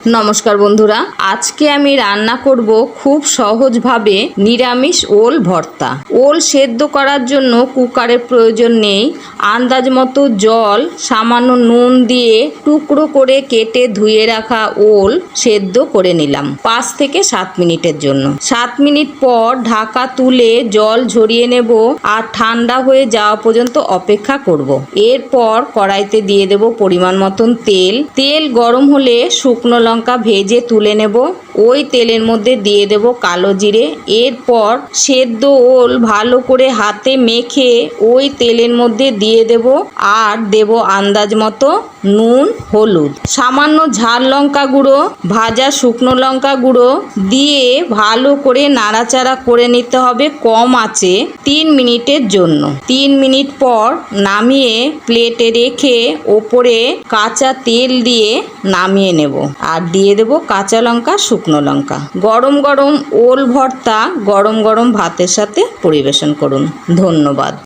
নমস্কার বন্ধুরা, আজকে আমি রান্না করব খুব সহজভাবে নিরামিষ ওল ভর্তা। ওল সেদ্ধ করার জন্য কুকারের প্রয়োজন নেই। আন্দাজ মতো জল, সামান্য নুন দিয়ে টুকরো করে কেটে ধুয়ে রাখা ওল সেদ্ধ করে নিলাম 5 থেকে 7 মিনিটের জন্য। 7 মিনিট পর ঢাকা তুলে জল ঝরিয়ে নেব আর ঠান্ডা হয়ে যাওয়া পর্যন্ত অপেক্ষা করব। এরপর কড়াইতে দিয়ে দেব পরিমাণ মতন তেল গরম হলে শুকনো লঙ্কা ভেজে তুলে নেব। ওই তেলের মধ্যে দিয়ে দেব কালো জিরে। এরপর সেদ্ধ ওল ভালো করে হাতে মেখে ওই তেলের মধ্যে দিয়ে দেব আর দেব আন্দাজ মতো নুন, হলুদ, সামান্য ঝাল লঙ্কা গুঁড়ো, ভাজা শুকনো লঙ্কা গুঁড়ো দিয়ে ভালো করে নাড়াচাড়া করে নিতে হবে কম আঁচে 3 মিনিটের জন্য। 3 মিনিট পর নামিয়ে প্লেটে রেখে ওপরে কাঁচা তেল দিয়ে নামিয়ে নেব আর দিয়ে দেব কাঁচা লঙ্কা, শুকনো লঙ্কা। গরম গরম ওল ভর্তা গরম গরম ভাতের সাথে পরিবেশন করুন। ধন্যবাদ।